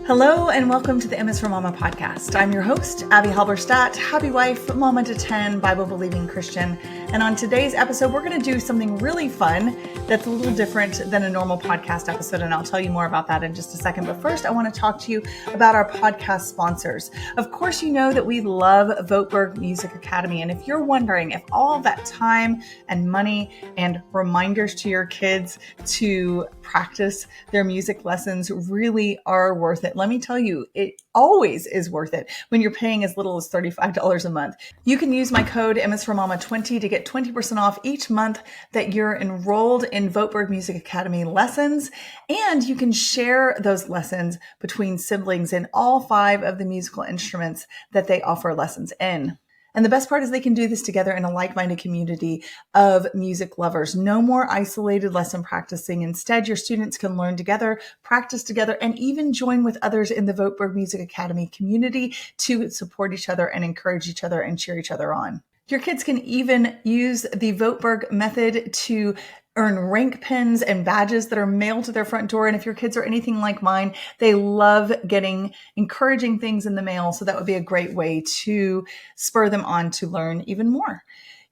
Hello and welcome to the M is for Mama podcast. I'm your host, Abbie Halberstadt, happy wife, mama to 10, Bible-believing Christian. And on today's episode, we're going to do something really fun that's a little different than a normal podcast episode. And I'll tell you more about that in just a second. But first, I want to talk to you about our podcast sponsors. Of course, you know that we love Voetberg Music Academy. And if you're wondering if all that time and money and reminders to your kids to practice their music lessons really are worth it, let me tell you, it always is worth it when you're paying as little as $35 a month. You can use my code MS4Mama20 to get 20% off each month that you're enrolled in Voetberg Music Academy lessons. And you can share those lessons between siblings in all 5 of the musical instruments that they offer lessons in. And the best part is they can do this together in a like-minded community of music lovers. No more isolated lesson practicing. Instead, your students can learn together, practice together, and even join with others in the Voetberg Music Academy community to support each other and encourage each other and cheer each other on. Your kids can even use the Voetberg method to earn rank pins and badges that are mailed to their front door. And if your kids are anything like mine, they love getting encouraging things in the mail. So that would be a great way to spur them on to learn even more.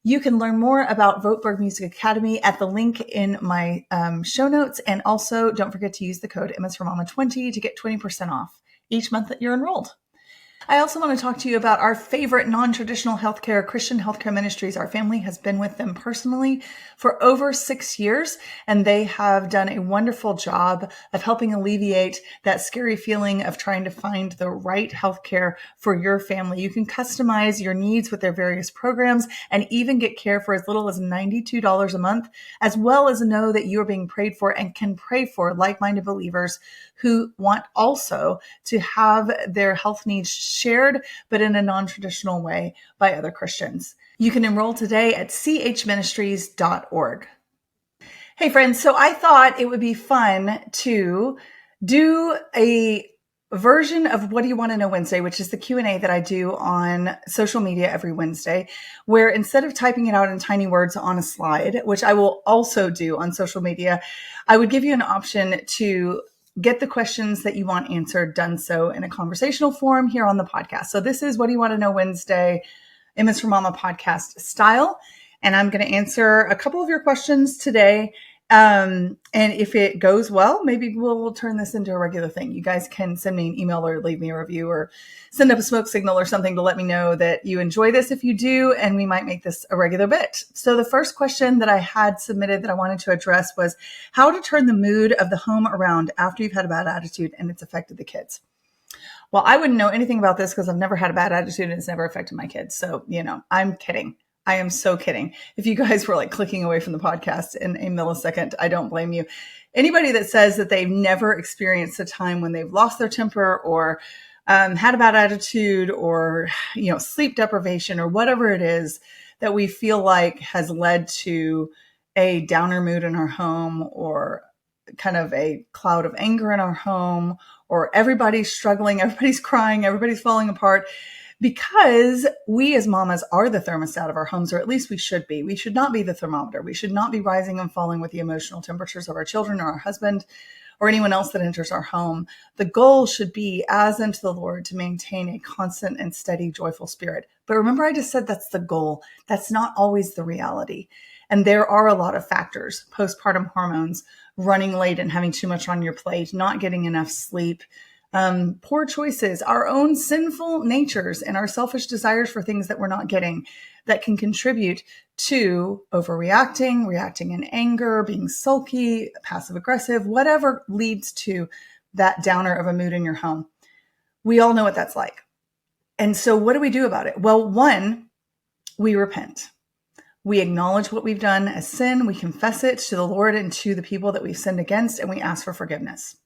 You can learn more about Voetberg Music Academy at the link in my show notes. And also don't forget to use the code MS4Mama20 to get 20% off each month that you're enrolled. I also want to talk to you about our favorite non-traditional healthcare, Christian healthcare ministries. Our family has been with them personally for over 6 years, and they have done a wonderful job of helping alleviate that scary feeling of trying to find the right healthcare for your family. You can customize your needs with their various programs and even get care for as little as $92 a month, as well as know that you are being prayed for and can pray for like-minded believers who want also to have their health needs shared, but in a non-traditional way by other Christians. You can enroll today at chministries.org. Hey friends, so I thought it would be fun to do a version of What Do You Want to Know Wednesday, which is the Q&A that I do on social media every Wednesday, where instead of typing it out in tiny words on a slide, which I will also do on social media, I would give you an option to get the questions that you want answered done so in a conversational form here on the podcast. So this is What Do You Want to Know Wednesday, M is for Mama podcast style. And I'm going to answer a couple of your questions today. And if it goes well, maybe we'll turn this into a regular thing. You guys can send me an email or leave me a review or send up a smoke signal or something to let me know that you enjoy this if you do, and we might make this a regular bit. So the first question that I had submitted that I wanted to address was how to turn the mood of the home around after you've had a bad attitude and it's affected the kids. Well, I wouldn't know anything about this because I've never had a bad attitude and it's never affected my kids. So, I'm kidding. I am so kidding. If you guys were like clicking away from the podcast in a millisecond, I don't blame you. Anybody that says that they've never experienced a time when they've lost their temper or had a bad attitude or, sleep deprivation or whatever it is that we feel like has led to a downer mood in our home or kind of a cloud of anger in our home, or everybody's struggling, everybody's crying, everybody's falling apart. Because we as mamas are the thermostat of our homes, or at least we should be. We should not be the thermometer. We should not be rising and falling with the emotional temperatures of our children or our husband or anyone else that enters our home. The goal should be, as unto the Lord, to maintain a constant and steady, joyful spirit. But remember, I just said that's the goal. That's not always the reality. And there are a lot of factors: postpartum hormones, running late and having too much on your plate, not getting enough sleep, poor choices, our own sinful natures and our selfish desires for things that we're not getting that can contribute to overreacting, reacting in anger, being sulky, passive aggressive, whatever leads to that downer of a mood in your home. We all know what that's like. And so what do we do about it? Well, one, we repent. We acknowledge what we've done as sin. We confess it to the Lord and to the people that we've sinned against, and we ask for forgiveness.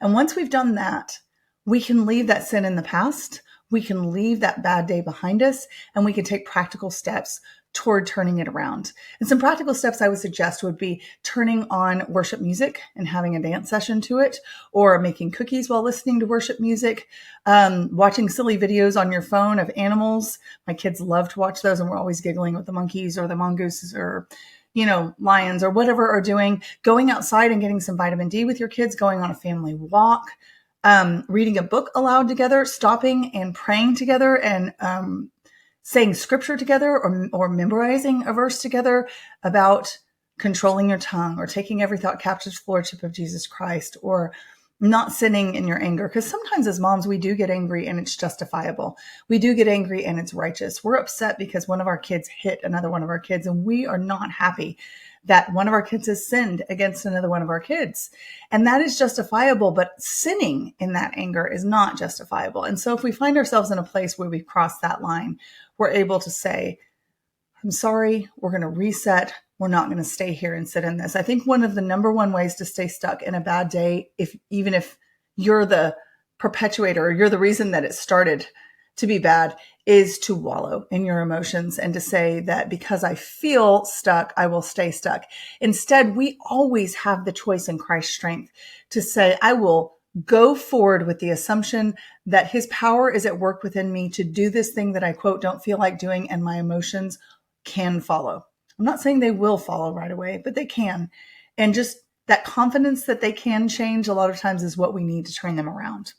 And once we've done that, we can leave that sin in the past. We can leave that bad day behind us, and we can take practical steps toward turning it around. And some practical steps I would suggest would be turning on worship music and having a dance session to it, or making cookies while listening to worship music, watching silly videos on your phone of animals. My kids love to watch those, and we're always giggling with the monkeys or the mongooses or lions or whatever are doing, going outside and getting some vitamin D with your kids, going on a family walk, reading a book aloud together, stopping and praying together, and saying scripture together, or memorizing a verse together about controlling your tongue, or taking every thought captive to the lordship of Jesus Christ, or not sinning in your anger. Because sometimes as moms, we do get angry and it's justifiable. We do get angry and it's righteous. We're upset because one of our kids hit another one of our kids, and we are not happy that one of our kids has sinned against another one of our kids. And that is justifiable, but sinning in that anger is not justifiable. And so if we find ourselves in a place where we've crossed that line, we're able to say, I'm sorry, we're going to reset. We're not going to stay here and sit in this. I think one of the number one ways to stay stuck in a bad day, even if you're the perpetuator or you're the reason that it started to be bad, is to wallow in your emotions and to say that because I feel stuck, I will stay stuck. Instead, we always have the choice in Christ's strength to say, I will go forward with the assumption that his power is at work within me to do this thing that I, quote, don't feel like doing, and my emotions can follow. I'm not saying they will follow right away, but they can. And just that confidence that they can change a lot of times is what we need to turn them around.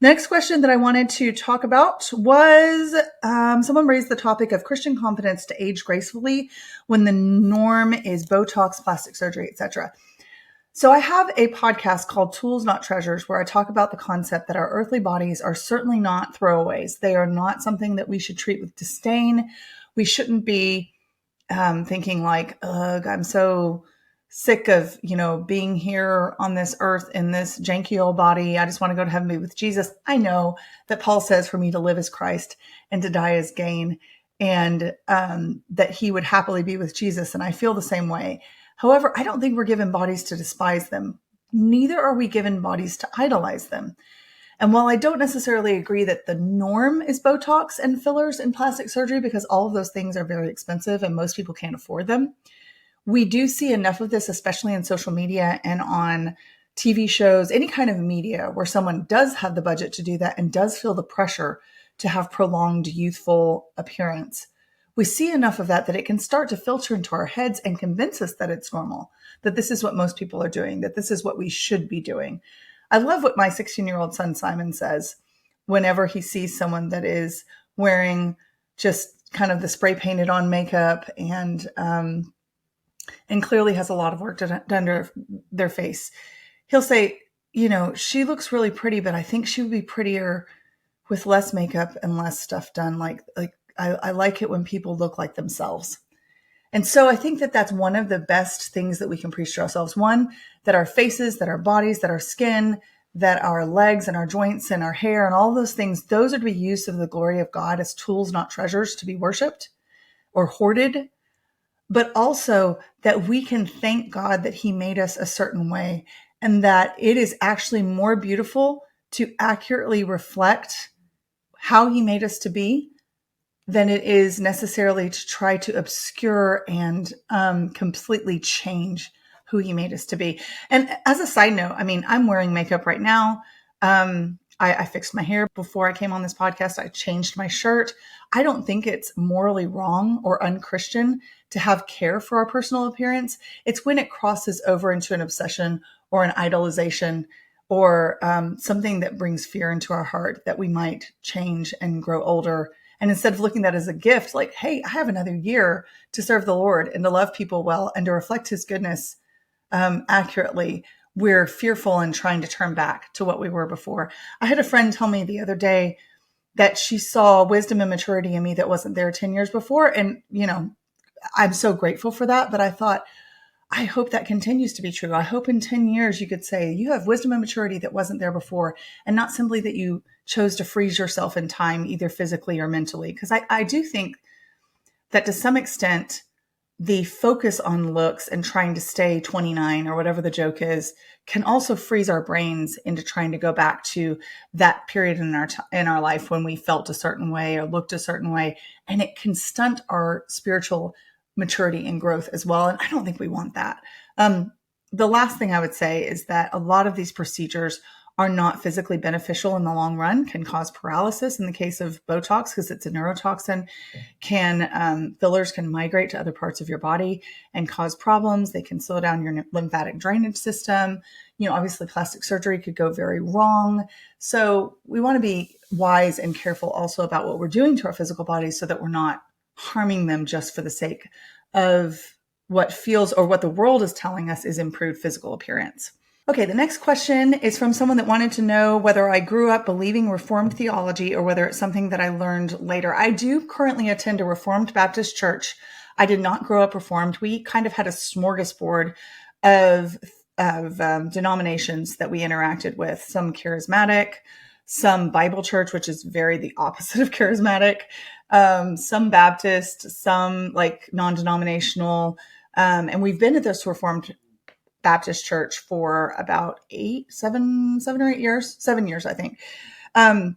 Next question that I wanted to talk about was someone raised the topic of Christian confidence to age gracefully when the norm is Botox, plastic surgery, etc. So I have a podcast called Tools, Not Treasures, where I talk about the concept that our earthly bodies are certainly not throwaways. They are not something that we should treat with disdain. We shouldn't be thinking like, ugh, I'm so sick of, being here on this earth in this janky old body. I just want to go to heaven and be with Jesus. I know that Paul says for me to live as Christ and to die as gain, and that he would happily be with Jesus. And I feel the same way. However, I don't think we're given bodies to despise them. Neither are we given bodies to idolize them. And while I don't necessarily agree that the norm is Botox and fillers and plastic surgery, because all of those things are very expensive and most people can't afford them, we do see enough of this, especially in social media and on TV shows, any kind of media where someone does have the budget to do that and does feel the pressure to have prolonged youthful appearance. We see enough of that it can start to filter into our heads and convince us that it's normal, that this is what most people are doing, that this is what we should be doing. I love what my 16-year-old son Simon says whenever he sees someone that is wearing just kind of the spray painted on makeup and clearly has a lot of work done to their face. He'll say, she looks really pretty, but I think she would be prettier with less makeup and less stuff done. Like I like it when people look like themselves. And so I think that that's one of the best things that we can preach to ourselves. One, that our faces, that our bodies, that our skin, that our legs and our joints and our hair and all those things, those are to be used of the glory of God as tools, not treasures, to be worshiped or hoarded. But also that we can thank God that he made us a certain way, and that it is actually more beautiful to accurately reflect how he made us to be than it is necessarily to try to obscure and completely change who he made us to be. And as a side note, I'm wearing makeup right now. I fixed my hair before I came on this podcast. I changed my shirt. I don't think it's morally wrong or unchristian to have care for our personal appearance. It's when it crosses over into an obsession or an idolization or something that brings fear into our heart that we might change and grow older. And instead of looking at that as a gift, like, hey, I have another year to serve the Lord and to love people well and to reflect his goodness accurately, we're fearful and trying to turn back to what we were before. I had a friend tell me the other day that she saw wisdom and maturity in me that wasn't there 10 years before. And, I'm so grateful for that. But I thought, I hope that continues to be true. I hope in 10 years you could say you have wisdom and maturity that wasn't there before, and not simply that you chose to freeze yourself in time, either physically or mentally. Because I do think that to some extent, the focus on looks and trying to stay 29 or whatever the joke is can also freeze our brains into trying to go back to that period in our life when we felt a certain way or looked a certain way. And it can stunt our spiritual maturity and growth as well. And I don't think we want that. The last thing I would say is that a lot of these procedures are not physically beneficial in the long run, can cause paralysis in the case of Botox because it's a neurotoxin. Fillers can migrate to other parts of your body and cause problems. They can slow down your lymphatic drainage system. Obviously plastic surgery could go very wrong. So we want to be wise and careful also about what we're doing to our physical bodies so that we're not harming them just for the sake of what feels or what the world is telling us is improved physical appearance. Okay, the next question is from someone that wanted to know whether I grew up believing Reformed theology or whether it's something that I learned later. I do currently attend a Reformed Baptist church. I did not grow up Reformed. We kind of had a smorgasbord of denominations that we interacted with. Some charismatic, some Bible church, which is very the opposite of charismatic, some Baptist, some like non-denominational. And we've been at this Reformed Baptist church for about 7 or 8 years, 7 years, I think. And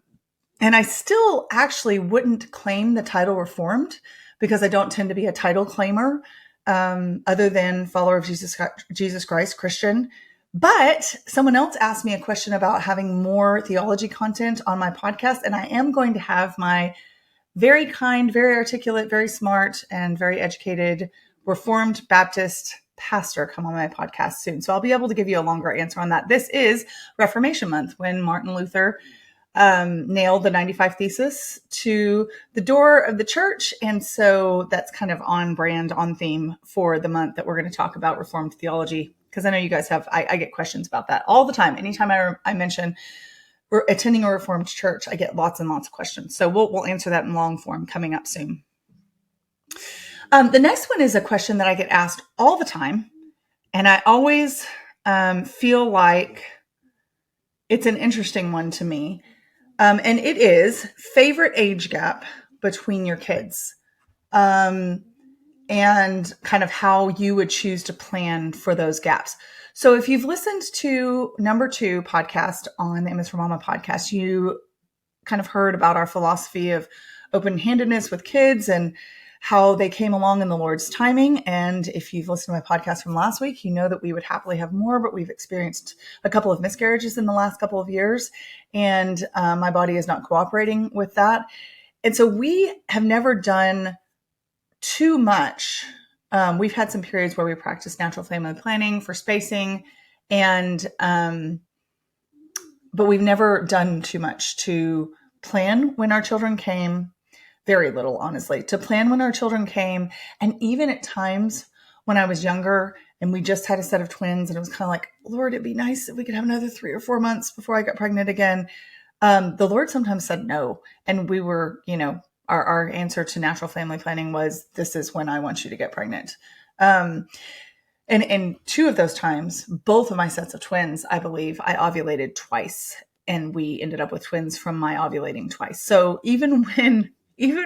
I still actually wouldn't claim the title Reformed because I don't tend to be a title claimer, other than follower of Jesus Christ, Christian. But someone else asked me a question about having more theology content on my podcast. And I am going to have my very kind, very articulate, very smart, and very educated Reformed Baptist pastor come on my podcast soon. So I'll be able to give you a longer answer on that. This is Reformation Month, when Martin Luther nailed the 95 Thesis to the door of the church. And so that's kind of on brand, on theme for the month that we're going to talk about Reformed theology. Because I know you guys I get questions about that all the time. Anytime I mention we're attending a Reformed church, I get lots and lots of questions. So we'll answer that in long form coming up soon. The next one is a question that I get asked all the time. And I always feel like it's an interesting one to me. And it is favorite age gap between your kids. And kind of how you would choose to plan for those gaps. So if you've listened to number 2 podcast on the MS for Mama podcast, you kind of heard about our philosophy of open-handedness with kids and how they came along in the Lord's timing. And if you've listened to my podcast from last week, you know that we would happily have more, but we've experienced a couple of miscarriages in the last couple of years. And my body is not cooperating with that. And so we have never done too much. We've had some periods where we practice natural family planning for spacing, but we've never done too much to plan when our children came. Very little, honestly, to plan when our children came. And even at times when I was younger and we just had a set of twins and it was kind of like, Lord, it'd be nice if we could have another 3 or 4 months before I got pregnant again. The Lord sometimes said no. And we were, our answer to natural family planning was, this is when I want you to get pregnant. And 2 of those times, both of my sets of twins, I believe I ovulated twice, and we ended up with twins from my ovulating twice. So even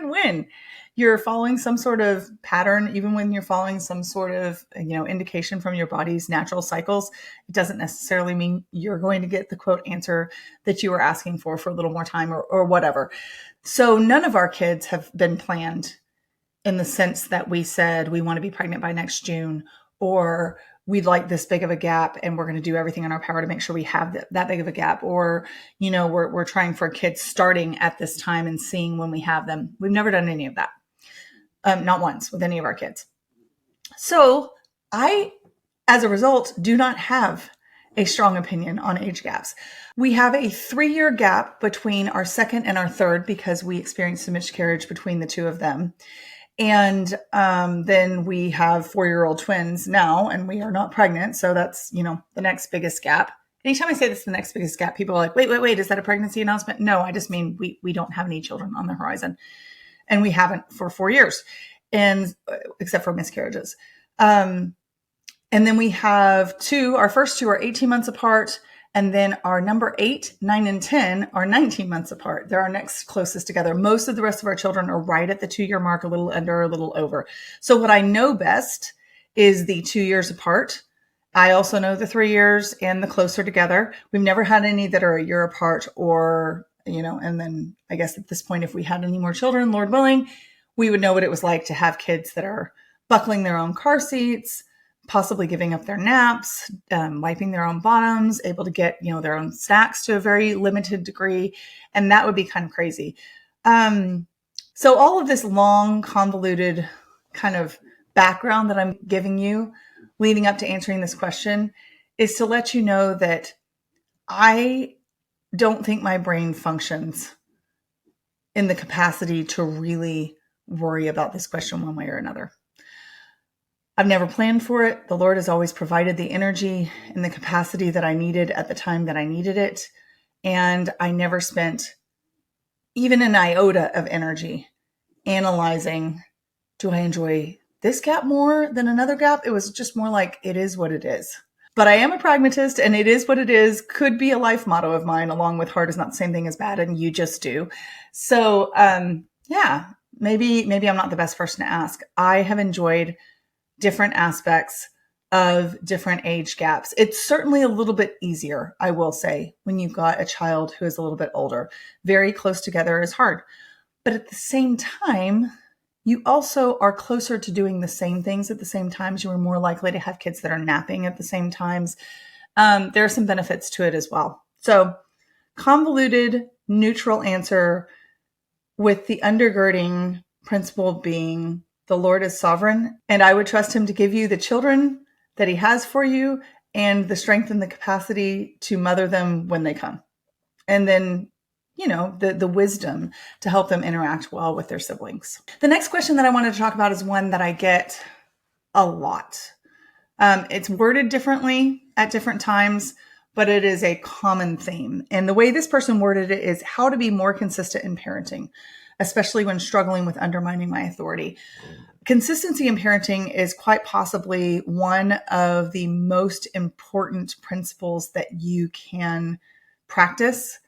when you're following some sort of pattern, even when you're following some sort of, indication from your body's natural cycles, it doesn't necessarily mean you're going to get the quote answer that you were asking for a little more time or whatever. So none of our kids have been planned in the sense that we said we want to be pregnant by next June, or we'd like this big of a gap and we're going to do everything in our power to make sure we have that big of a gap. Or, we're trying for kids starting at this time and seeing when we have them. We've never done any of that. Not once with any of our kids. So I, as a result, do not have a strong opinion on age gaps. We have a 3-year gap between our second and our third because we experienced a miscarriage between the 2 of them. And then we have 4-year-old twins now, and we are not pregnant. So that's, the next biggest gap. Anytime I say this is the next biggest gap, people are like, wait, is that a pregnancy announcement? No, I just mean we don't have any children on the horizon. And we haven't for 4 years, and except for miscarriages. And then we have 2, our first 2 are 18 months apart. And then our number 8, 9, and 10 are 19 months apart. They're our next closest together. Most of the rest of our children are right at the 2-year mark, a little under, a little over. So what I know best is the 2 years apart. I also know the 3 years and the closer together. We've never had any that are a year apart or, and then I guess at this point, if we had any more children, Lord willing, we would know what it was like to have kids that are buckling their own car seats, possibly giving up their naps, wiping their own bottoms, able to get, their own snacks to a very limited degree. And that would be kind of crazy. So all of this long, convoluted kind of background that I'm giving you leading up to answering this question is to let you know that I don't think my brain functions in the capacity to really worry about this question one way or another. I've never planned for it. The Lord has always provided the energy and the capacity that I needed at the time that I needed it. And I never spent even an iota of energy analyzing, do I enjoy this gap more than another gap? It was just more like, it is what it is. But I am a pragmatist, and it is what it is could be a life motto of mine, along with hard is not the same thing as bad, and you just do. So maybe I'm not the best person to ask. I have enjoyed different aspects of different age gaps. It's certainly a little bit easier, I will say, when you've got a child who is a little bit older. Very close together is hard. But at the same time, you also are closer to doing the same things at the same times. You are more likely to have kids that are napping at the same times. There are some benefits to it as well. So convoluted, neutral answer with the undergirding principle being the Lord is sovereign, and I would trust him to give you the children that he has for you and the strength and the capacity to mother them when they come. And then, the wisdom to help them interact well with their siblings. The next question that I wanted to talk about is one that I get a lot. It's worded differently at different times, but it is a common theme. And the way this person worded it is how to be more consistent in parenting, especially when struggling with undermining my authority. Consistency in parenting is quite possibly one of the most important principles that you can practice.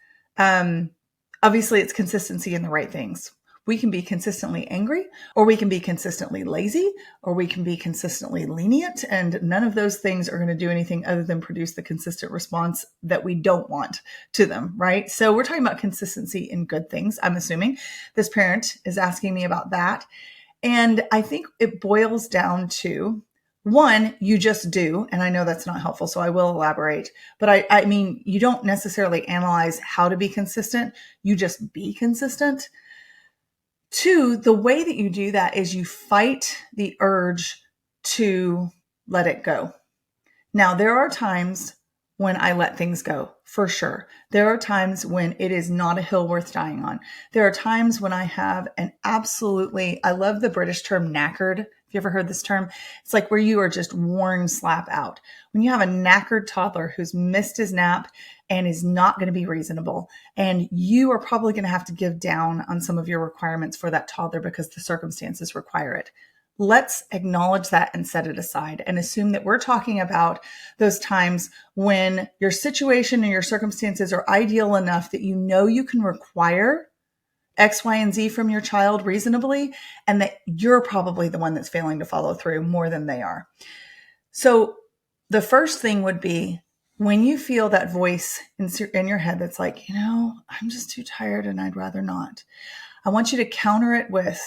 Obviously, it's consistency in the right things. We can be consistently angry, or we can be consistently lazy, or we can be consistently lenient, and none of those things are going to do anything other than produce the consistent response that we don't want to them, right? So we're talking about consistency in good things. I'm assuming this parent is asking me about that. And I think it boils down to, one, you just do, and I know that's not helpful, so I will elaborate. But I mean, you don't necessarily analyze how to be consistent. You just be consistent. Two, the way that you do that is you fight the urge to let it go. Now, there are times when I let things go, for sure. There are times when it is not a hill worth dying on. There are times when I have I love the British term knackered. Have you ever heard this term? It's like where you are just worn slap out. When you have a knackered toddler who's missed his nap and is not going to be reasonable, and you are probably going to have to give down on some of your requirements for that toddler because the circumstances require it. Let's acknowledge that and set it aside and assume that we're talking about those times when your situation and your circumstances are ideal enough that you know you can require X, Y, and Z from your child reasonably, and that you're probably the one that's failing to follow through more than they are. So the first thing would be when you feel that voice in your head that's like, I'm just too tired and I'd rather not. I want you to counter it with,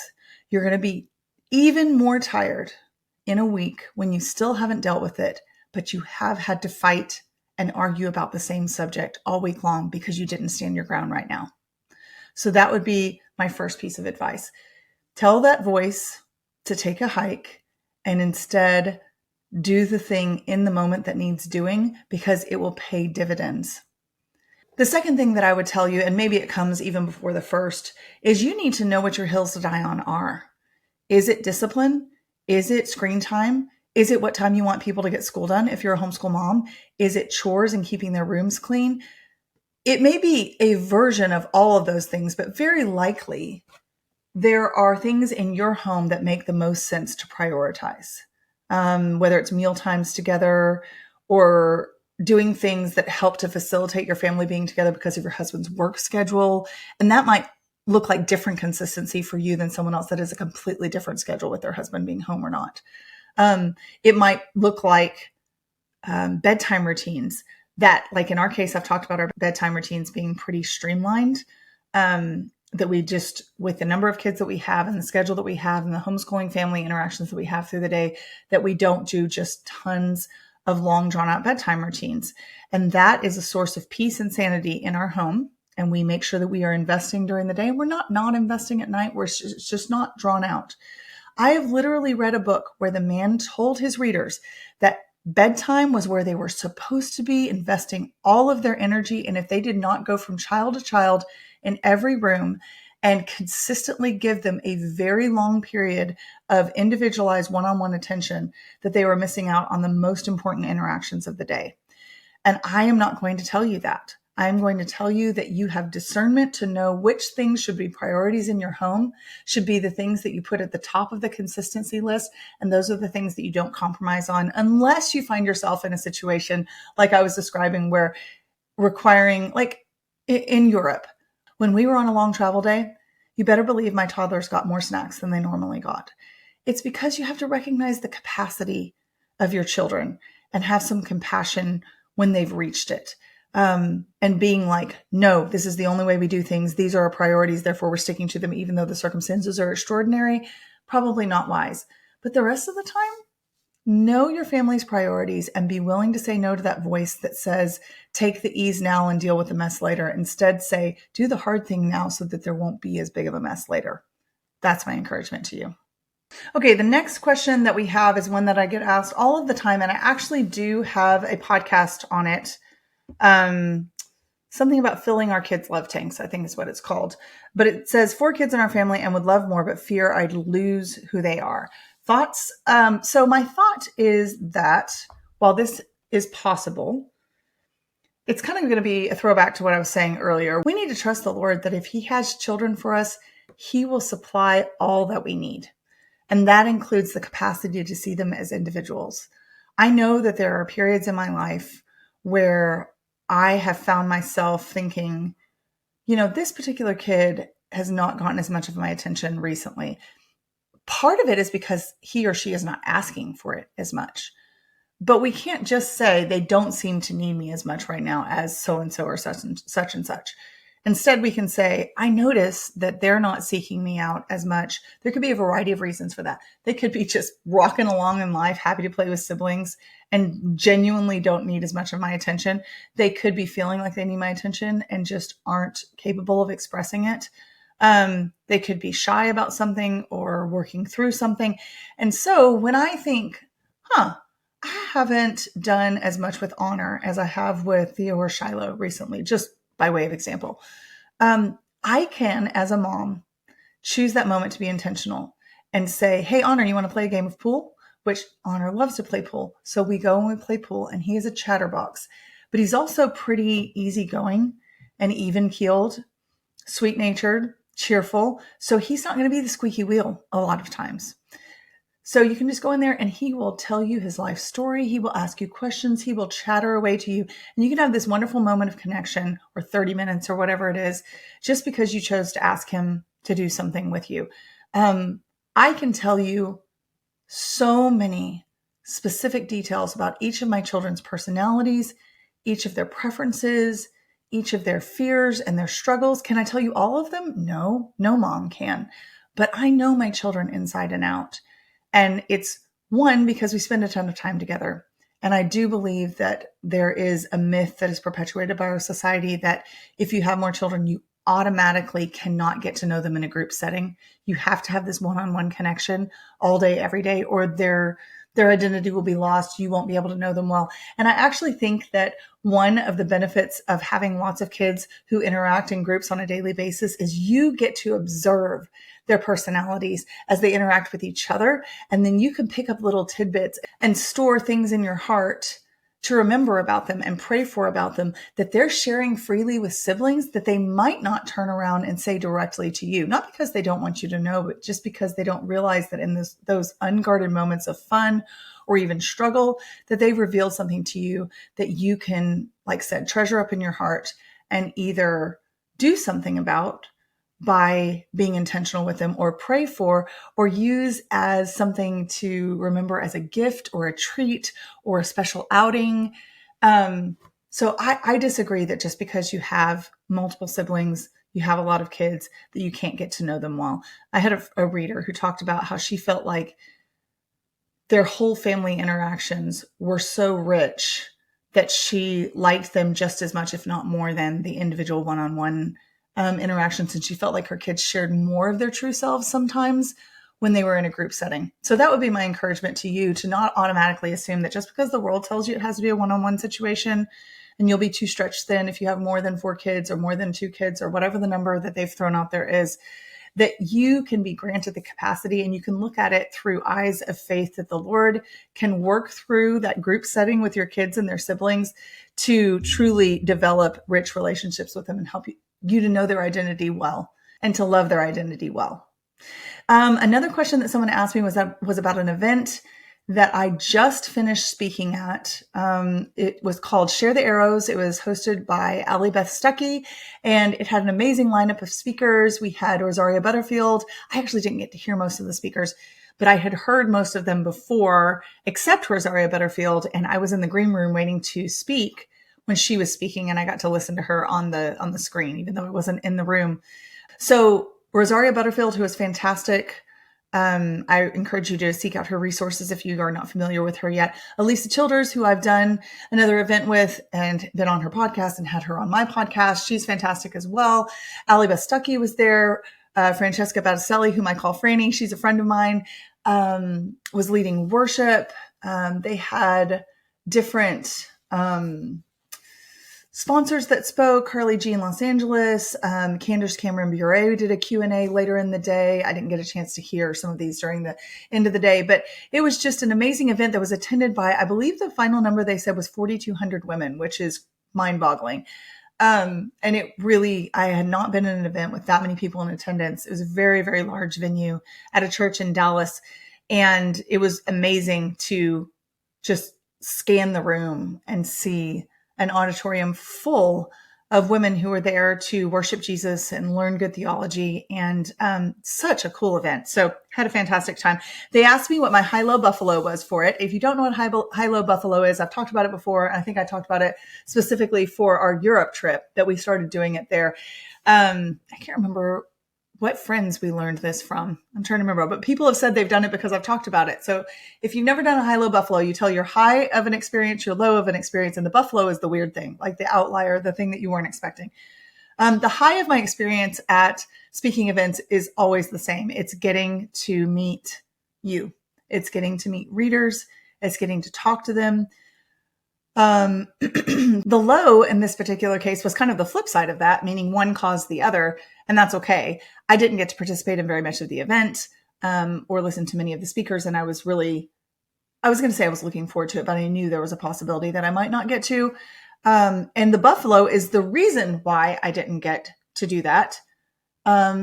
you're going to be even more tired in a week when you still haven't dealt with it, but you have had to fight and argue about the same subject all week long because you didn't stand your ground right now. So that would be my first piece of advice. Tell that voice to take a hike and instead do the thing in the moment that needs doing, because it will pay dividends. The second thing that I would tell you, and maybe it comes even before the first, is you need to know what your hills to die on are. Is it discipline? Is it screen time? Is it what time you want people to get school done if you're a homeschool mom? Is it chores and keeping their rooms clean? It may be a version of all of those things, but very likely there are things in your home that make the most sense to prioritize. Whether it's meal times together or doing things that help to facilitate your family being together because of your husband's work schedule. And that might look like different consistency for you than someone else that has a completely different schedule with their husband being home or not. It might look like bedtime routines that, like in our case, I've talked about our bedtime routines being pretty streamlined. that we just, with the number of kids that we have and the schedule that we have and the homeschooling family interactions that we have through the day, that we don't do just tons of long drawn out bedtime routines. And that is a source of peace and sanity in our home. And we make sure that we are investing during the day. We're not investing at night. It's just not drawn out. I have literally read a book where the man told his readers that bedtime was where they were supposed to be investing all of their energy. And if they did not go from child to child in every room and consistently give them a very long period of individualized one-on-one attention, that they were missing out on the most important interactions of the day. And I am not going to tell you that. I'm going to tell you that you have discernment to know which things should be priorities in your home, should be the things that you put at the top of the consistency list. And those are the things that you don't compromise on, unless you find yourself in a situation like I was describing, where requiring, like in Europe, when we were on a long travel day, you better believe my toddlers got more snacks than they normally got. It's because you have to recognize the capacity of your children and have some compassion when they've reached it. And being like, no, this is the only way we do things. These are our priorities. Therefore, we're sticking to them, even though the circumstances are extraordinary. Probably not wise. But the rest of the time, know your family's priorities and be willing to say no to that voice that says, take the ease now and deal with the mess later. Instead, say, do the hard thing now so that there won't be as big of a mess later. That's my encouragement to you. Okay, the next question that we have is one that I get asked all of the time, and I actually do have a podcast on it. Something about filling our kids' love tanks, I think is what it's called. But it says 4 kids in our family and would love more, but fear I'd lose who they are. Thoughts? So my thought is that while this is possible, it's kind of going to be a throwback to what I was saying earlier. We need to trust the Lord that if He has children for us, He will supply all that we need. And that includes the capacity to see them as individuals. I know that there are periods in my life where I have found myself thinking, this particular kid has not gotten as much of my attention recently. Part of it is because he or she is not asking for it as much. But we can't just say they don't seem to need me as much right now as so-and-so or such and such. Instead, we can say, I notice that they're not seeking me out as much. There could be a variety of reasons for that. They could be just rocking along in life, happy to play with siblings, and genuinely don't need as much of my attention. They could be feeling like they need my attention and just aren't capable of expressing it. They could be shy about something or working through something. And so when I think, I haven't done as much with Honor as I have with Theo or Shiloh recently, just by way of example, I can, as a mom, choose that moment to be intentional and say, hey, Honor, you want to play a game of pool? Which Honor loves to play pool. So we go and we play pool, and he is a chatterbox, but he's also pretty easygoing and even-keeled, sweet-natured, cheerful. So he's not going to be the squeaky wheel a lot of times. So you can just go in there and he will tell you his life story. He will ask you questions. He will chatter away to you. And you can have this wonderful moment of connection, or 30 minutes or whatever it is, just because you chose to ask him to do something with you. I can tell you so many specific details about each of my children's personalities, each of their preferences, each of their fears and their struggles. Can I tell you all of them? No mom can. But I know my children inside and out. And it's one, because we spend a ton of time together. And I do believe that there is a myth that is perpetuated by our society that if you have more children, you automatically cannot get to know them in a group setting. You have to have this one-on-one connection all day, every day, or their identity will be lost. You won't be able to know them well. And I actually think that one of the benefits of having lots of kids who interact in groups on a daily basis is you get to observe their personalities as they interact with each other. And then you can pick up little tidbits and store things in your heart to remember about them and pray for about them, that they're sharing freely with siblings that they might not turn around and say directly to you. Not because they don't want you to know, but just because they don't realize that in those unguarded moments of fun or even struggle, that they've revealed something to you that you can, like I said, treasure up in your heart and either do something about by being intentional with them, or pray for, or use as something to remember as a gift or a treat or a special outing. So I disagree that just because you have multiple siblings, you have a lot of kids, that you can't get to know them well. I had a reader who talked about how she felt like their whole family interactions were so rich that she liked them just as much, if not more, than the individual one-on-one interactions. And she felt like her kids shared more of their true selves sometimes when they were in a group setting. So that would be my encouragement to you, to not automatically assume that just because the world tells you it has to be a one-on-one situation and you'll be too stretched thin if you have more than 4 kids or more than 2 kids or whatever the number that they've thrown out there is, that you can be granted the capacity and you can look at it through eyes of faith, that the Lord can work through that group setting with your kids and their siblings to truly develop rich relationships with them and help you to know their identity well and to love their identity well. Another question that someone asked me was about an event that I just finished speaking at. It was called Share the Arrows. It was hosted by Allie Beth Stuckey, and it had an amazing lineup of speakers. We had Rosaria Butterfield. I actually didn't get to hear most of the speakers, but I had heard most of them before, except Rosaria Butterfield, and I was in the green room waiting to speak when she was speaking, and I got to listen to her on the screen, even though I wasn't in the room. So Rosaria Butterfield, who is fantastic. I encourage you to seek out her resources if you are not familiar with her yet. Elisa Childers, who I've done another event with and been on her podcast and had her on my podcast. She's fantastic as well. Allie Beth Stuckey was there. Francesca Battiselli, whom I call Franny, she's a friend of mine, was leading worship. They had different sponsors that spoke. Carly G in Los Angeles, Candace Cameron Bure did a Q&A later in the day. I didn't get a chance to hear some of these during the end of the day, but it was just an amazing event that was attended by, I believe the final number they said was 4,200 women, which is mind-boggling. And it really, I had not been in an event with that many people in attendance. It was a very, very large venue at a church in Dallas. And it was amazing to just scan the room and see an auditorium full of women who were there to worship Jesus and learn good theology, and such a cool event. So had a fantastic time. They asked me what my high-low buffalo was for it. If you don't know what high-low buffalo is, I've talked about it before. I think I talked about it specifically for our Europe trip that we started doing it there. I can't remember what friends we learned this from. I'm trying to remember, but people have said they've done it because I've talked about it. So if you've never done a high-low buffalo, you tell your high of an experience, your low of an experience, and the buffalo is the weird thing, like the outlier, the thing that you weren't expecting. The high of my experience at speaking events is always the same. It's getting to meet you. It's getting to meet readers. It's getting to talk to them. The low in this particular case was kind of the flip side of that, meaning one caused the other, and that's okay. I didn't get to participate in very much of the event, or listen to many of the speakers. And I was going to say I was looking forward to it, but I knew there was a possibility that I might not get to. And the buffalo is the reason why I didn't get to do that,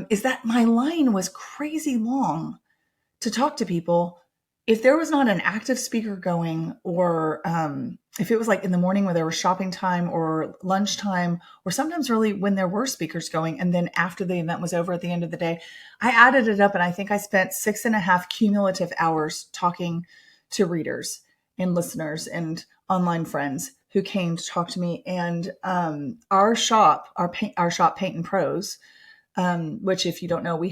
is that my line was crazy long to talk to people. If there was not an active speaker going, or if it was like in the morning where there was shopping time or lunchtime, or sometimes really when there were speakers going, and then after the event was over at the end of the day, I added it up and I think I spent 6.5 cumulative hours talking to readers and listeners and online friends who came to talk to me. And our shop, Paint and Prose, which if you don't know, I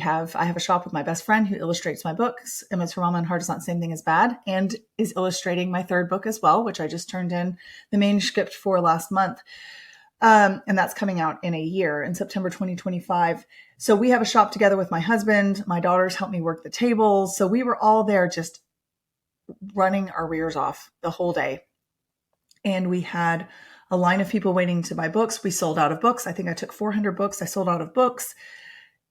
have a shop with my best friend who illustrates my books. Emma's for Mama and Heart Is Not the Same Thing as Bad, and is illustrating my 3rd book as well, which I just turned in the manuscript for last month. And that's coming out in a year, in September 2025. So we have a shop together with my husband. My daughters helped me work the tables. So we were all there just running our rears off the whole day. And we had a line of people waiting to buy books. We sold out of books. I think I took 400 books. I sold out of books.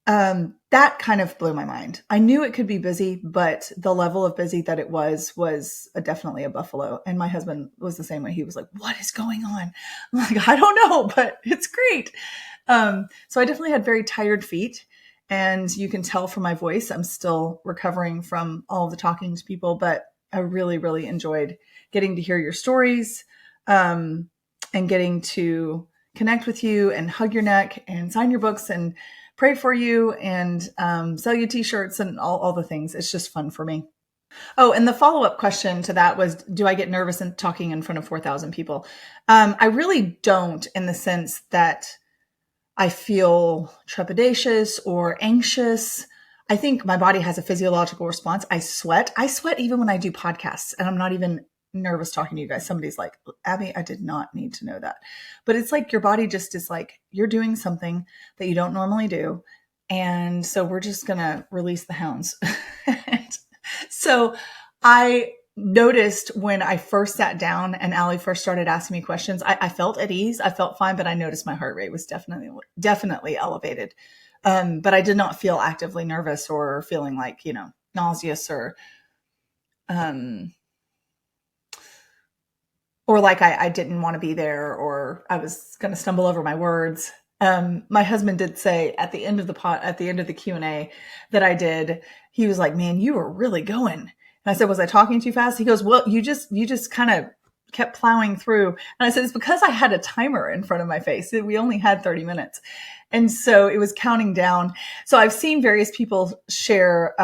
That kind of blew my mind. I knew it could be busy, but the level of busy that it was definitely a buffalo. And my husband was the same way. He was like, "What is going on?" I'm like, "I don't know, but it's great." So I definitely had very tired feet, and you can tell from my voice, I'm still recovering from all the talking to people, but I really, really enjoyed getting to hear your stories, and getting to connect with you and hug your neck and sign your books and pray for you and sell you t-shirts and all the things. It's just fun for me. Oh, and the follow-up question to that was, do I get nervous in talking in front of 4,000 people? I really don't, in the sense that I feel trepidatious or anxious. I think my body has a physiological response. I sweat. I sweat even when I do podcasts, and I'm not even nervous talking to you guys. Somebody's like, Abbie, I did not need to know that. But it's like your body just is like, you're doing something that you don't normally do. And so we're just going to release the hounds. So I noticed when I first sat down and Allie first started asking me questions, I felt at ease. I felt fine, but I noticed my heart rate was definitely elevated. But I did not feel actively nervous or feeling like, nauseous or like I didn't want to be there or I was going to stumble over my words. My husband did say at the end of the Q&A that I did, he was like, man, you were really going. And I said, was I talking too fast? He goes, well, you just kind of kept plowing through. And I said, it's because I had a timer in front of my face. We only had 30 minutes. And so it was counting down. So I've seen various people share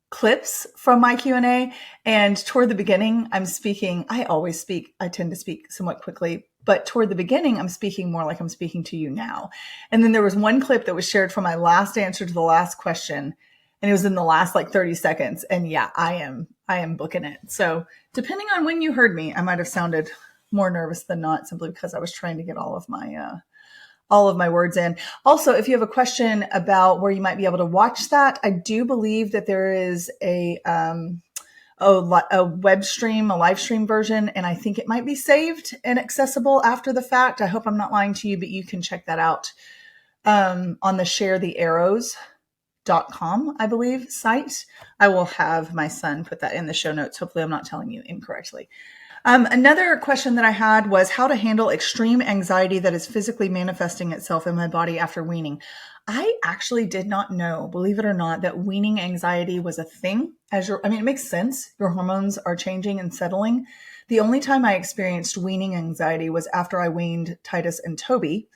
clips from my Q&A. And toward the beginning, I tend to speak somewhat quickly, but toward the beginning, I'm speaking more like I'm speaking to you now. And then there was one clip that was shared from my last answer to the last question. And it was in the last 30 seconds. And yeah, I am booking it. So depending on when you heard me, I might have sounded more nervous than not, simply because I was trying to get all of my words in. Also, if you have a question about where you might be able to watch that, I do believe that there is a web stream, a live stream version, and I think it might be saved and accessible after the fact. I hope I'm not lying to you, but you can check that out on the sharethearrows.com, I believe, site. I will have my son put that in the show notes. Hopefully I'm not telling you incorrectly. Another question that I had was how to handle extreme anxiety that is physically manifesting itself in my body after weaning. I actually did not know, believe it or not, that weaning anxiety was a thing. It makes sense. Your hormones are changing and settling. The only time I experienced weaning anxiety was after I weaned Titus and Toby.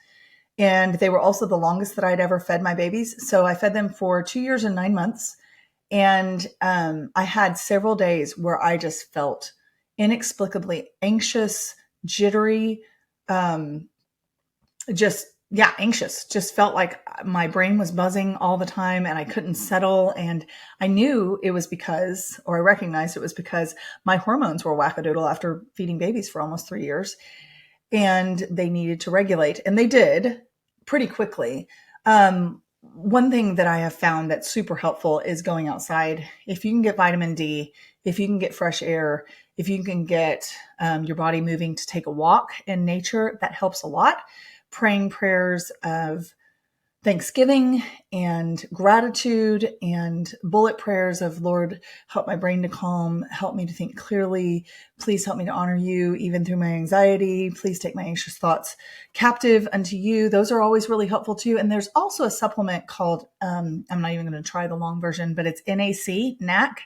And they were also the longest that I'd ever fed my babies. So I fed them for 2 years and 9 months. And I had several days where I just felt inexplicably anxious, jittery, anxious. Just felt like my brain was buzzing all the time and I couldn't settle. And I knew it was I recognized it was because my hormones were wackadoodle after feeding babies for almost 3 years. And they needed to regulate. And they did pretty quickly. One thing that I have found that's super helpful is going outside. If you can get vitamin D, if you can get fresh air, if you can get your body moving to take a walk in nature, that helps a lot. Praying prayers of thanksgiving and gratitude and bullet prayers of, Lord, help my brain to calm, help me to think clearly. Please help me to honor you even through my anxiety. Please take my anxious thoughts captive unto you. Those are always really helpful too. And there's also a supplement called, I'm not even going to try the long version, but it's NAC,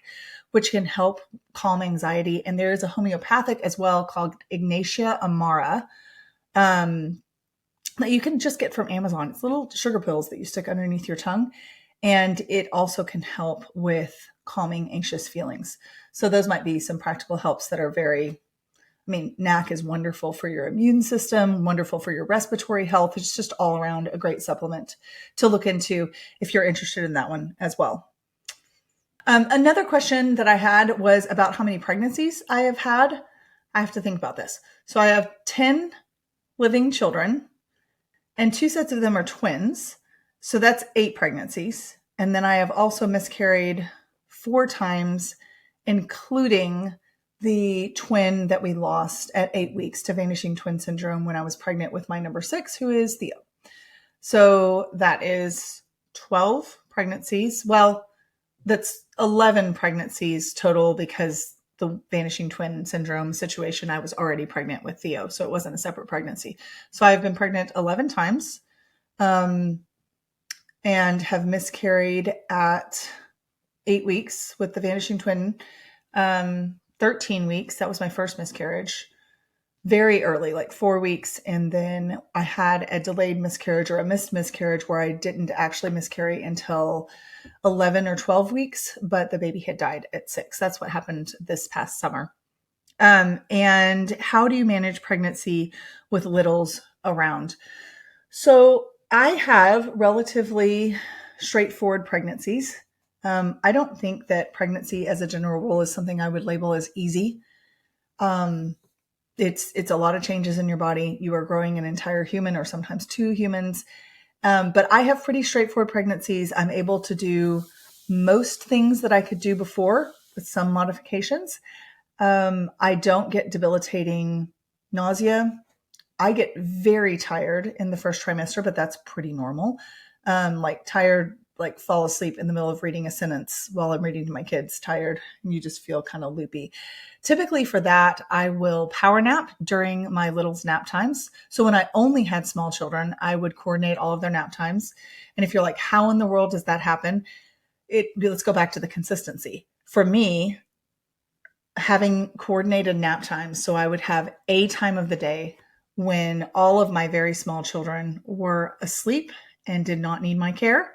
which can help calm anxiety. And there is a homeopathic as well called Ignatia Amara, that you can just get from Amazon. It's little sugar pills that you stick underneath your tongue. And it also can help with calming anxious feelings. So those might be some practical helps that are NAC is wonderful for your immune system, wonderful for your respiratory health. It's just all around a great supplement to look into if you're interested in that one as well. Another question that I had was about how many pregnancies I have had. I have to think about this. So I have 10 living children, and 2 sets of them are twins. So that's 8 pregnancies. And then I have also miscarried 4 times, including the twin that we lost at 8 weeks to vanishing twin syndrome when I was pregnant with my number 6, who is Theo. So that is 12 pregnancies. Well, that's 11 pregnancies total because the vanishing twin syndrome situation, I was already pregnant with Theo. So it wasn't a separate pregnancy. So I've been pregnant 11 times and have miscarried at 8 weeks with the vanishing twin, 13 weeks. That was my first miscarriage. Very early, like 4 weeks. And then I had a delayed miscarriage or a missed miscarriage where I didn't actually miscarry until 11 or 12 weeks, but the baby had died at 6. That's what happened this past summer. And how do you manage pregnancy with littles around. So I have relatively straightforward pregnancies. I don't think that pregnancy as a general rule is something I would label as easy. It's a lot of changes in your body. You are growing an entire human or sometimes two humans. But I have pretty straightforward pregnancies. I'm able to do most things that I could do before with some modifications. I don't get debilitating nausea. I get very tired in the first trimester, but that's pretty normal. Like tired, like fall asleep in the middle of reading a sentence while I'm reading to my kids, tired, and you just feel kind of loopy. Typically for that, I will power nap during my littles' nap times. So when I only had small children, I would coordinate all of their nap times. And if you're like, how in the world does that happen? Let's go back to the consistency. For me, having coordinated nap times, so I would have a time of the day when all of my very small children were asleep and did not need my care,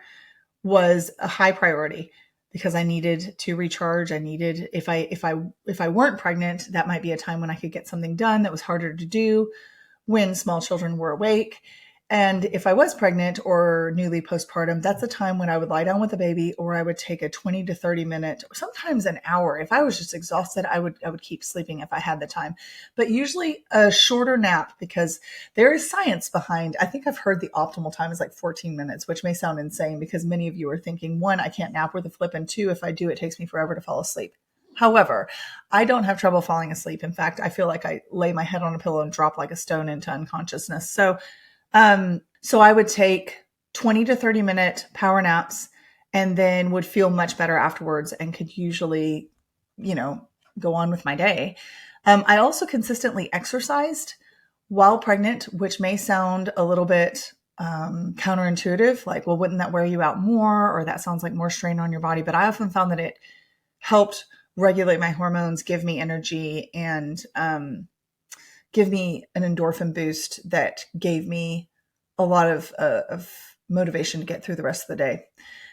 was a high priority because I needed to recharge. I needed, if I weren't pregnant, that might be a time when I could get something done that was harder to do when small children were awake. And if I was pregnant or newly postpartum, that's a time when I would lie down with the baby, or I would take a 20 to 30 minute, or sometimes an hour. If I was just exhausted, I would keep sleeping if I had the time, but usually a shorter nap, because there is science behind. I think I've heard the optimal time is like 14 minutes, which may sound insane because many of you are thinking, one, I can't nap with a flip, and two, if I do, it takes me forever to fall asleep. However, I don't have trouble falling asleep. In fact, I feel like I lay my head on a pillow and drop like a stone into unconsciousness. So I would take 20 to 30 minute power naps and then would feel much better afterwards and could usually, go on with my day. I also consistently exercised while pregnant, which may sound a little bit counterintuitive, like, well, wouldn't that wear you out more? Or that sounds like more strain on your body. But I often found that it helped regulate my hormones, give me energy, and give me an endorphin boost that gave me a lot of motivation to get through the rest of the day.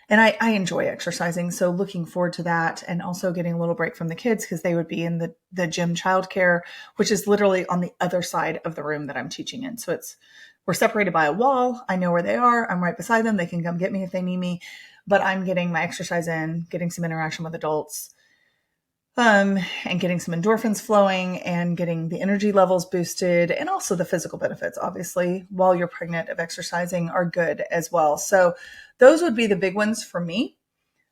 And I enjoy exercising. So looking forward to that, and also getting a little break from the kids because they would be in the gym childcare, which is literally on the other side of the room that I'm teaching in. So we're separated by a wall. I know where they are. I'm right beside them. They can come get me if they need me, but I'm getting my exercise in, getting some interaction with adults, and getting some endorphins flowing and getting the energy levels boosted, and also the physical benefits, obviously, while you're pregnant, of exercising are good as well. So those would be the big ones for me.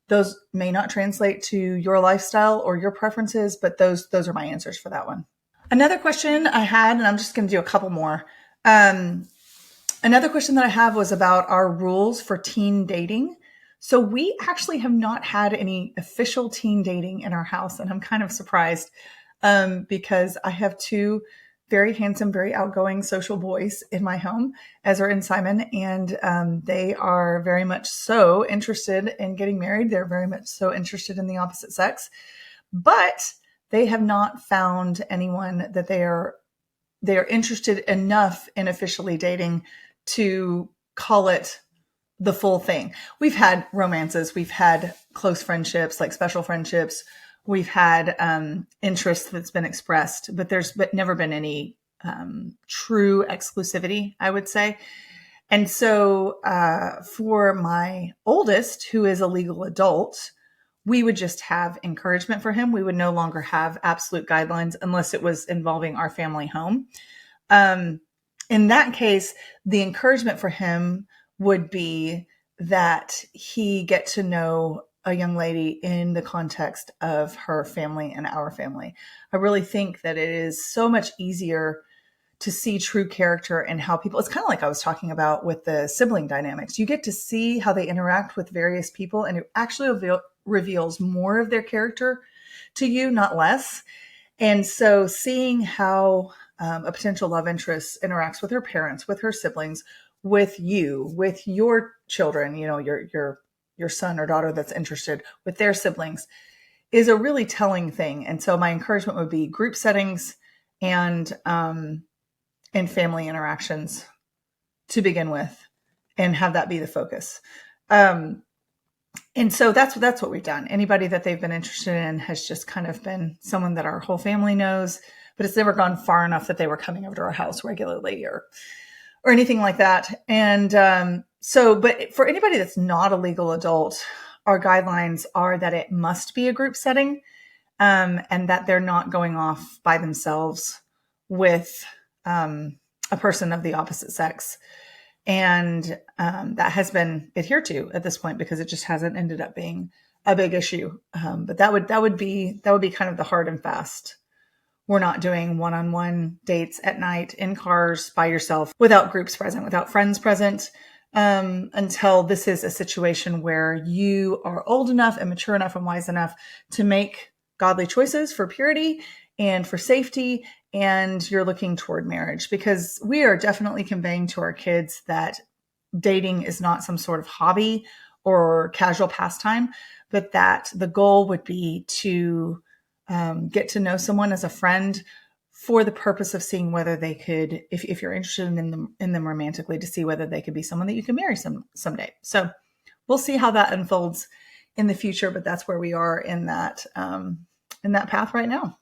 Those may not translate to your lifestyle or your preferences, but those are my answers for that one. Another question I had, and I'm just going to do a couple more. Another question that I have was about our rules for teen dating. So we actually have not had any official teen dating in our house, and I'm kind of surprised because I have two very handsome, very outgoing social boys in my home, Ezra and Simon, and they are very much so interested in getting married. They're very much so interested in the opposite sex, but they have not found anyone that they are interested enough in officially dating to call it the full thing. We've had romances, we've had close friendships, like special friendships. We've had interest that's been expressed, but there's never been any true exclusivity, I would say. And so for my oldest, who is a legal adult, we would just have encouragement for him. We would no longer have absolute guidelines unless it was involving our family home. In that case, the encouragement for him would be that he get to know a young lady in the context of her family and our family. I really think that it is so much easier to see true character and how people, it's kind of like I was talking about with the sibling dynamics. You get to see how they interact with various people, and it actually reveals more of their character to you, not less. And so seeing how a potential love interest interacts with her parents, with her siblings, with you, with your children, your son or daughter that's interested, with their siblings, is a really telling thing. And so my encouragement would be group settings and family interactions to begin with, and have that be the focus. And so that's what we've done. Anybody that they've been interested in has just kind of been someone that our whole family knows, but it's never gone far enough that they were coming over to our house regularly or anything like that. And but for anybody that's not a legal adult, our guidelines are that it must be a group setting, and that they're not going off by themselves with a person of the opposite sex. And that has been adhered to at this point because it just hasn't ended up being a big issue. But that would be kind of the hard and fast. We're not doing one-on-one dates at night in cars by yourself without groups present, without friends present, until this is a situation where you are old enough and mature enough and wise enough to make godly choices for purity and for safety, and you're looking toward marriage, because we are definitely conveying to our kids that dating is not some sort of hobby or casual pastime, but that the goal would be to get to know someone as a friend for the purpose of seeing whether they could, if you're interested in them romantically, to see whether they could be someone that you can marry someday. So we'll see how that unfolds in the future, but that's where we are in that path right now.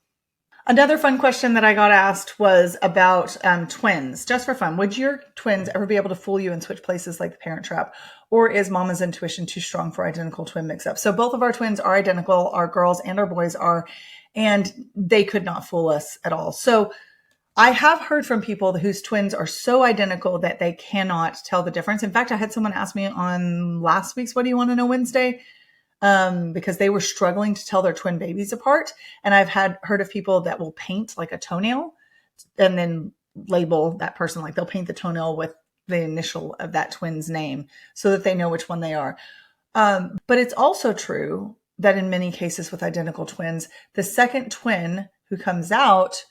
Another fun question that I got asked was about twins. Just for fun, would your twins ever be able to fool you and switch places like the Parent Trap? Or is mama's intuition too strong for identical twin mix-up? So both of our twins are identical. Our girls and our boys are, and they could not fool us at all. So I have heard from people whose twins are so identical that they cannot tell the difference. In fact, I had someone ask me on last week's What Do You Want to Know Wednesday, because they were struggling to tell their twin babies apart. And I've heard of people that will paint like a toenail and then label that person, like they'll paint the toenail with the initial of that twin's name so that they know which one they are. But it's also true that in many cases with identical twins, the second twin who comes out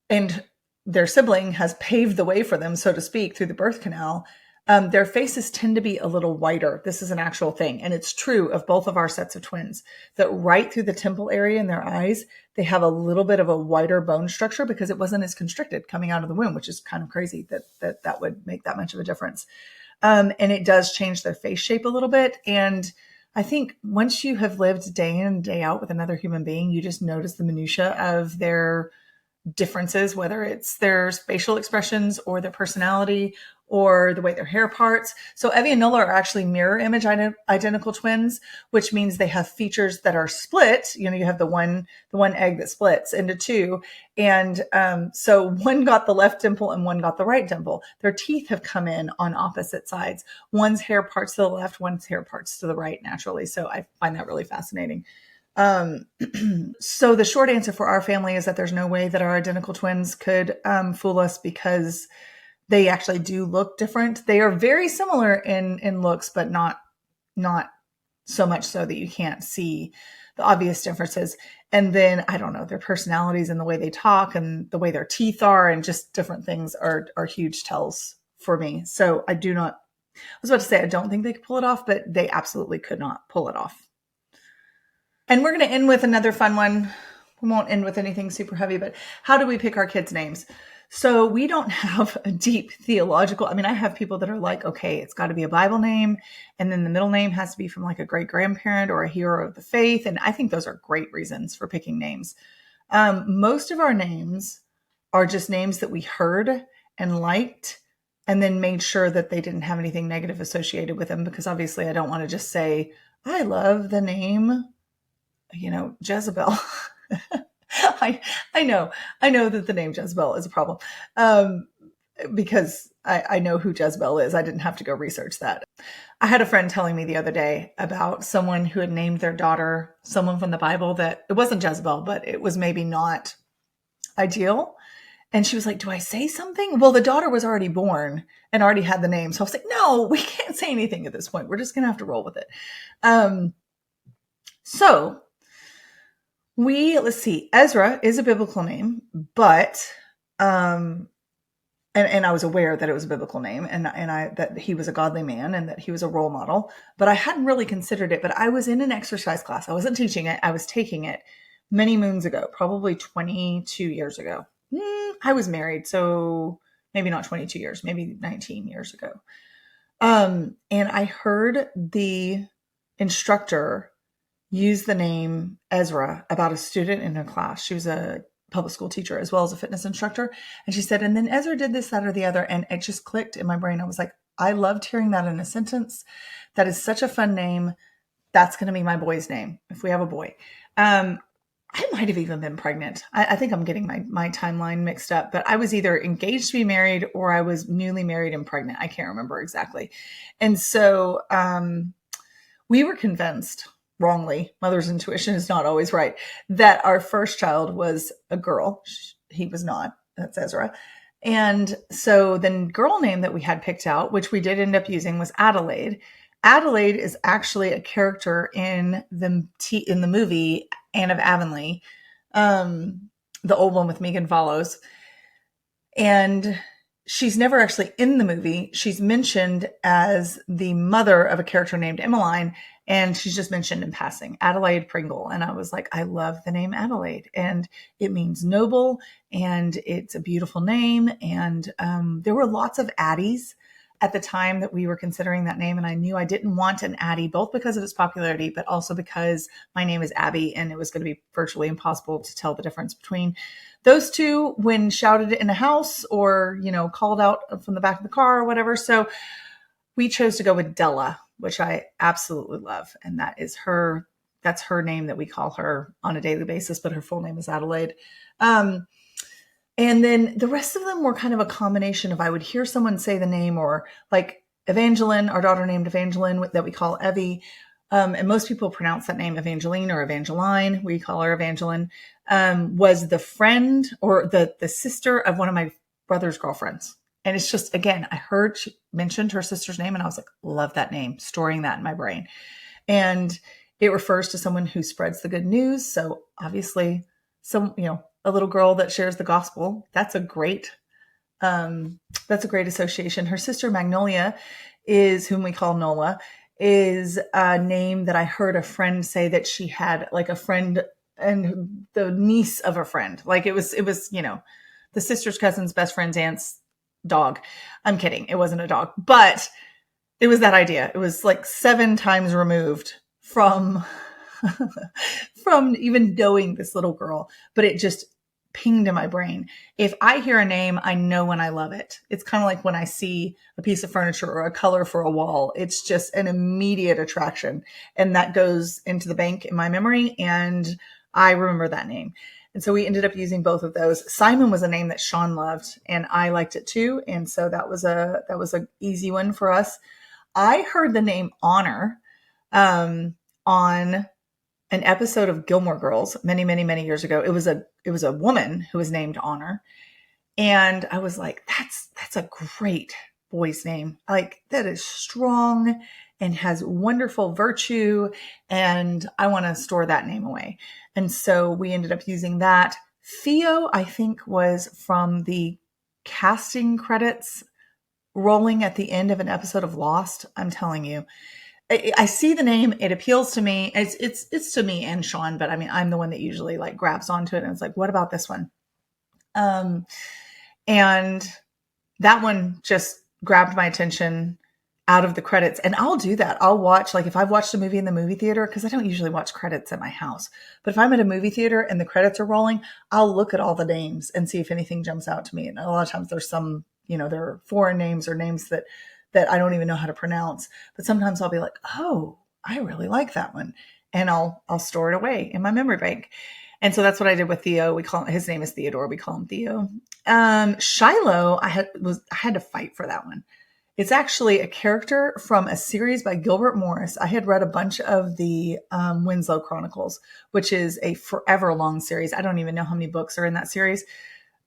and their sibling has paved the way for them, so to speak, through the birth canal, their faces tend to be a little whiter. This is an actual thing. And it's true of both of our sets of twins, that right through the temple area in their eyes, they have a little bit of a whiter bone structure because it wasn't as constricted coming out of the womb, which is kind of crazy that would make that much of a difference. And it does change their face shape a little bit. And I think once you have lived day in and day out with another human being, you just notice the minutia of their differences, whether it's their facial expressions or their personality or the way their hair parts. So Evie and Nola are actually mirror image identical twins, which means they have features that are split. You know, you have the one egg that splits into two. And so one got the left dimple and one got the right dimple. Their teeth have come in on opposite sides. One's hair parts to the left, one's hair parts to the right naturally. So I find that really fascinating. So the short answer for our family is that there's no way that our identical twins could fool us, because they actually do look different. They are very similar in looks, but not so much so that you can't see the obvious differences. And then, I don't know, their personalities and the way they talk and the way their teeth are and just different things are huge tells for me. So I was about to say, I don't think they could pull it off, but they absolutely could not pull it off. And we're going to end with another fun one. We won't end with anything super heavy, but how do we pick our kids' names? So we don't have a deep theological, I have people that are like, okay, it's got to be a Bible name. And then the middle name has to be from like a great grandparent or a hero of the faith. And I think those are great reasons for picking names. Most of our names are just names that we heard and liked and then made sure that they didn't have anything negative associated with them, because obviously I don't want to just say, I love the name, Jezebel. I know that the name Jezebel is a problem, because I know who Jezebel is. I didn't have to go research that. I had a friend telling me the other day about someone who had named their daughter someone from the Bible that it wasn't Jezebel, but it was maybe not ideal. And she was like, do I say something? Well, the daughter was already born and already had the name. So I was like, no, we can't say anything at this point. We're just going to have to roll with it. So let's see, Ezra is a biblical name, but, and I was aware that it was a biblical name and that he was a godly man and that he was a role model, but I hadn't really considered it. But I was in an exercise class. I wasn't teaching it. I was taking it many moons ago, probably 22 years ago. I was married, so maybe not 22 years, maybe 19 years ago. And I heard the instructor use the name Ezra about a student in her class. She was a public school teacher as well as a fitness instructor. And she said, and then Ezra did this, that, or the other. And it just clicked in my brain. I was like, I loved hearing that in a sentence. That is such a fun name. That's going to be my boy's name if we have a boy. I might have even been pregnant. I think I'm getting my timeline mixed up, but I was either engaged to be married or I was newly married and pregnant. I can't remember exactly. And so we were convinced, wrongly, mother's intuition is not always right, that our first child was a girl. He was not. That's Ezra. And so the girl name that we had picked out, which we did end up using, was Adelaide. Adelaide is actually a character in the movie Anne of Avonlea, the old one with Megan Follows. And she's never actually in the movie. She's mentioned as the mother of a character named Emmeline, and she's just mentioned in passing, Adelaide Pringle. And I was like, I love the name Adelaide, and it means noble, and it's a beautiful name. And there were lots of Addies at the time that we were considering that name. And I knew I didn't want an Addie, both because of its popularity, but also because my name is Abbie, and it was going to be virtually impossible to tell the difference between those two when shouted in a house or, called out from the back of the car or whatever. So we chose to go with Della, which I absolutely love. And that's her name that we call her on a daily basis, but her full name is Adelaide. And then the rest of them were kind of a combination of, I would hear someone say the name, or like Evangeline, our daughter named Evangeline, that we call Evie. And most people pronounce that name Evangeline or Evangeline. We call her Evangeline, was the friend or the sister of one of my brother's girlfriends. And it's just, again, I heard she mentioned her sister's name and I was like, love that name, storing that in my brain. And it refers to someone who spreads the good news. So obviously a little girl that shares the gospel. That's a great association. Her sister Magnolia whom we call Nola, is a name that I heard a friend say that she had, like a friend and the niece of a friend. Like it was, the sister's cousin's best friend's aunt's dog. I'm kidding. It wasn't a dog, but it was that idea. It was like 7 times removed from even knowing this little girl, but it just pinged in my brain. If I hear a name, I know when I love it. It's kind of like when I see a piece of furniture or a color for a wall, it's just an immediate attraction. And that goes into the bank in my memory. And I remember that name. And so we ended up using both of those. Simon was a name that Sean loved and I liked it too. And so that was a easy one for us. I heard the name Honor, on an episode of Gilmore Girls many, many, many years ago. It was a woman who was named Honor. And I was like, that's a great boy's name. Like, that is strong and has wonderful virtue. And I want to store that name away. And so we ended up using that. Theo, I think, was from the casting credits rolling at the end of an episode of Lost. I'm telling you. I see the name. It appeals to me. It's to me and Sean, but I mean, I'm the one that usually like grabs onto it and it's like, what about this one? And that one just grabbed my attention out of the credits. And I'll do that. I'll watch, like if I've watched a movie in the movie theater, because I don't usually watch credits at my house, but if I'm at a movie theater and the credits are rolling, I'll look at all the names and see if anything jumps out to me. And a lot of times there's some, there are foreign names or names that I don't even know how to pronounce, but sometimes I'll be like, oh, I really like that one. And I'll store it away in my memory bank. And so that's what I did with Theo. His name is Theodore. We call him Theo. Shiloh, I had to fight for that one. It's actually a character from a series by Gilbert Morris. I had read a bunch of the Winslow Chronicles, which is a forever long series. I don't even know how many books are in that series,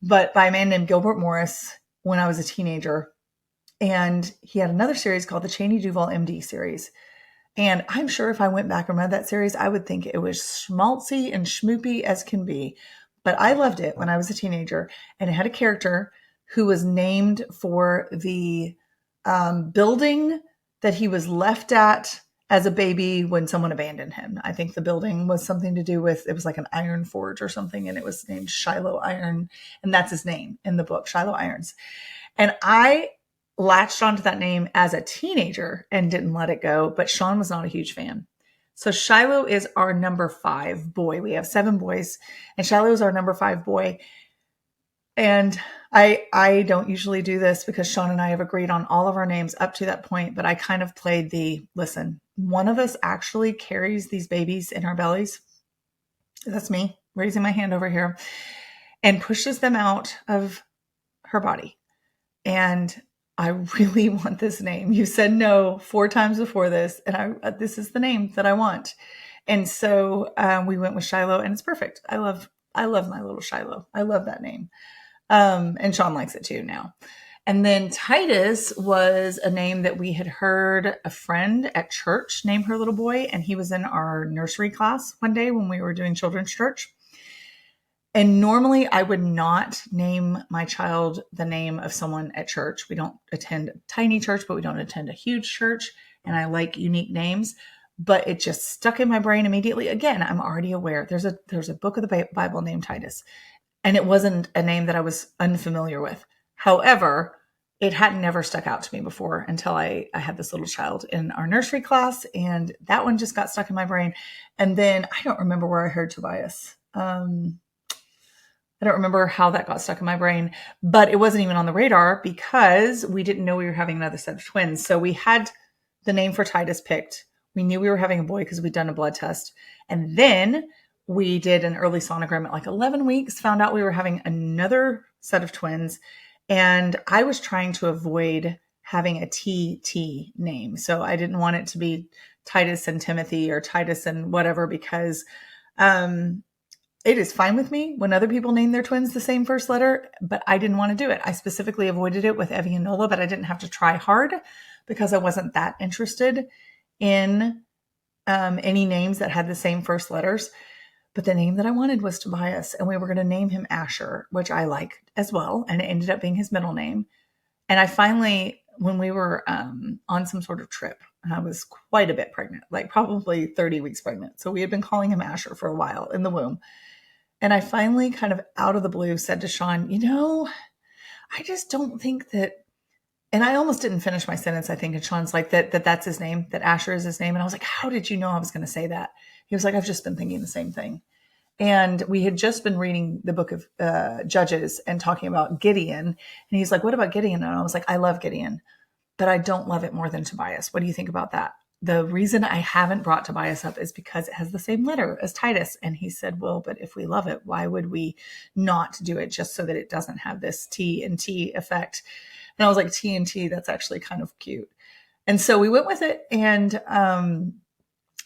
but by a man named Gilbert Morris when I was a teenager. And he had another series called the Cheney Duval MD series. And I'm sure if I went back and read that series, I would think it was schmaltzy and schmoopy as can be. But I loved it when I was a teenager. And it had a character who was named for the building that he was left at as a baby when someone abandoned him. I think the building was something to do with, it was like an iron forge or something. And it was named Shiloh Iron. And that's his name in the book, Shiloh Irons. And I latched onto that name as a teenager and didn't let it go. But Sean was not a huge fan. So Shiloh is our number 5 boy. We have 7 boys, and Shiloh is our number 5 boy. And I don't usually do this because Sean and I have agreed on all of our names up to that point, but I kind of played listen, one of us actually carries these babies in our bellies. That's me raising my hand over here, and pushes them out of her body. And I really want this name. You said no 4 times before this, and this is the name that I want. And so we went with Shiloh, and it's perfect. I love my little Shiloh. I love that name. And Sean likes it too now. And then Titus was a name that we had heard a friend at church name her little boy, and he was in our nursery class one day when we were doing children's church. And normally I would not name my child the name of someone at church. We don't attend a tiny church, but we don't attend a huge church. And I like unique names, but it just stuck in my brain immediately. Again, I'm already aware there's a book of the Bible named Titus, and it wasn't a name that I was unfamiliar with. However, it hadn't never stuck out to me before until I had this little child in our nursery class, and that one just got stuck in my brain. And then I don't remember where I heard Tobias. I don't remember how that got stuck in my brain, but it wasn't even on the radar because we didn't know we were having another set of twins. So we had the name for Titus picked. We knew we were having a boy because we'd done a blood test. And then we did an early sonogram at like 11 weeks, found out we were having another set of twins. And I was trying to avoid having a TT name. So I didn't want it to be Titus and Timothy or Titus and whatever, because it is fine with me when other people name their twins the same first letter, but I didn't want to do it. I specifically avoided it with Evie and Nola, but I didn't have to try hard because I wasn't that interested in any names that had the same first letters. But the name that I wanted was Tobias, and we were going to name him Asher, which I like as well. And it ended up being his middle name. And I finally, when we were on some sort of trip, and I was quite a bit pregnant, like probably 30 weeks pregnant. So we had been calling him Asher for a while in the womb. And I finally kind of out of the blue said to Sean, I just don't think that, and I almost didn't finish my sentence, I think. And Sean's like, that's his name, that Asher is his name. And I was like, how did you know I was going to say that? He was like, I've just been thinking the same thing. And we had just been reading the book of Judges and talking about Gideon. And he's like, what about Gideon? And I was like, I love Gideon, but I don't love it more than Tobias. What do you think about that? The reason I haven't brought Tobias up is because it has the same letter as Titus. And he said, well, but if we love it, why would we not do it just so that it doesn't have this T and T effect? And I was like, T and T, that's actually kind of cute. And so we went with it, and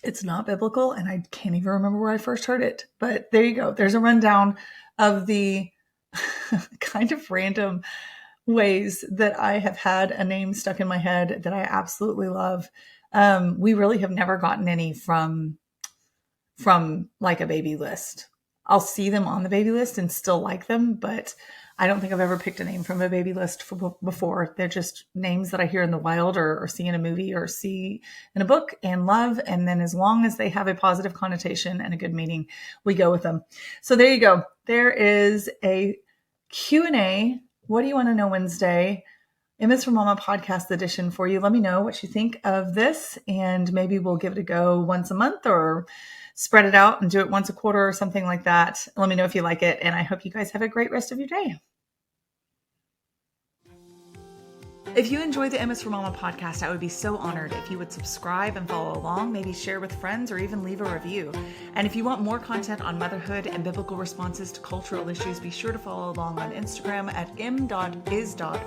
it's not biblical, and I can't even remember where I first heard it, but there you go. There's a rundown of the kind of random ways that I have had a name stuck in my head that I absolutely love. We really have never gotten any from like a baby list. I'll see them on the baby list and still like them, but I don't think I've ever picked a name from a baby list before. They're just names that I hear in the wild or see in a movie or see in a book and love. And then as long as they have a positive connotation and a good meaning, we go with them. So there you go. There is a Q&A. What do you want to know Wednesday? MS for Mama podcast edition for you. Let me know what you think of this, and maybe we'll give it a go once a month or spread it out and do it once a quarter or something like that. Let me know if you like it, and I hope you guys have a great rest of your day. If you enjoy the MS for Mama podcast, I would be so honored if you would subscribe and follow along, maybe share with friends or even leave a review. And if you want more content on motherhood and biblical responses to cultural issues, be sure to follow along on Instagram at m.is.for.mama.